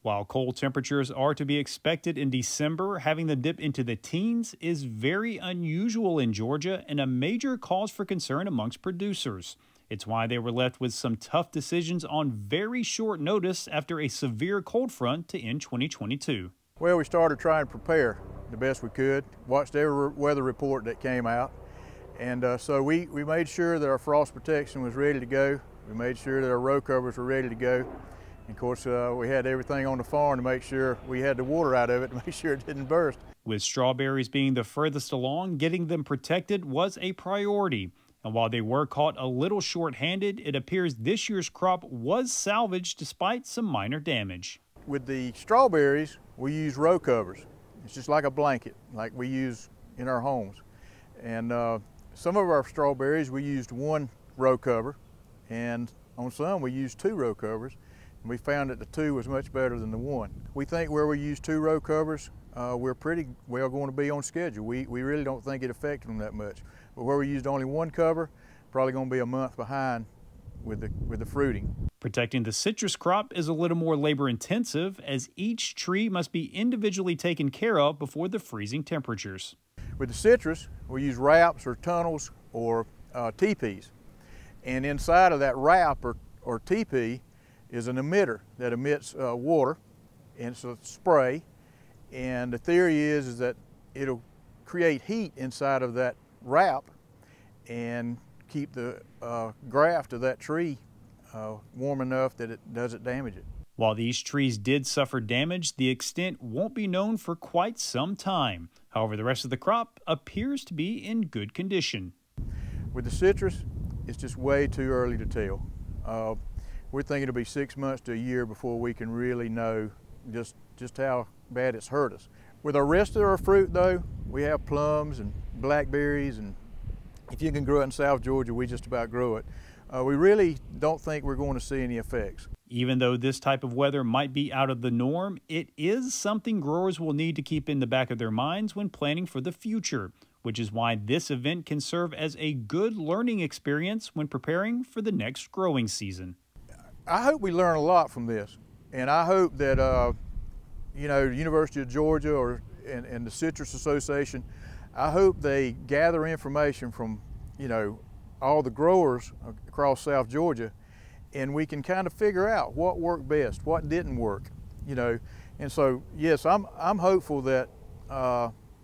While cold temperatures are to be expected in December, having them dip into the teens is very unusual in Georgia and a major cause for concern amongst producers. It's why they were left with some tough decisions on very short notice after a severe cold front to end 2022. Well, we started trying to prepare the best we could, watched every weather report that came out, and so we made sure that our frost protection was ready to go. We made sure that our row covers were ready to go. And of course, we had everything on the farm to make sure we had the water out of it to make sure it didn't burst. With strawberries being the furthest along, getting them protected was a priority. And while they were caught a little short-handed, it appears this year's crop was salvaged despite some minor damage. With the strawberries, we use row covers. It's just like a blanket, like we use in our homes. And some of our strawberries, we used one row cover, and on some, we used two row covers. And we found that the two was much better than the one. We think where we use two row covers, we're pretty well going to be on schedule. We really don't think it affected them that much. But where we used only one cover, probably going to be a month behind with the fruiting. Protecting the citrus crop is a little more labor intensive, as each tree must be individually taken care of before the freezing temperatures. With the citrus, we use wraps or tunnels or teepees. And inside of that wrap or teepee is an emitter that emits water, and it's a spray. And the theory is that it'll create heat inside of that wrap and keep the graft of that tree warm enough that it doesn't damage it. While these trees did suffer damage, the extent won't be known for quite some time. However, the rest of the crop appears to be in good condition. With the citrus, it's just way too early to tell. We're thinking it'll be 6 months to a year before we can really know just how bad it's hurt us. With our rest of our fruit though, we have plums and blackberries, and if you can grow it in South Georgia, we just about grow it. We really don't think we're going to see any effects. Even though this type of weather might be out of the norm, it is something growers will need to keep in the back of their minds when planning for the future, which is why this event can serve as a good learning experience when preparing for the next growing season. I hope we learn a lot from this, and I hope that you know, the University of Georgia and the Citrus Association, I hope they gather information from, you know, all the growers across South Georgia, and we can kind of figure out what worked best, what didn't work, you know. And so, yes, I'm hopeful that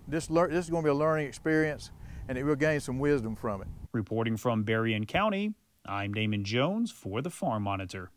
this is going to be a learning experience, and that we'll gain some wisdom from it. Reporting from Berrien County, I'm Damon Jones for the Farm Monitor.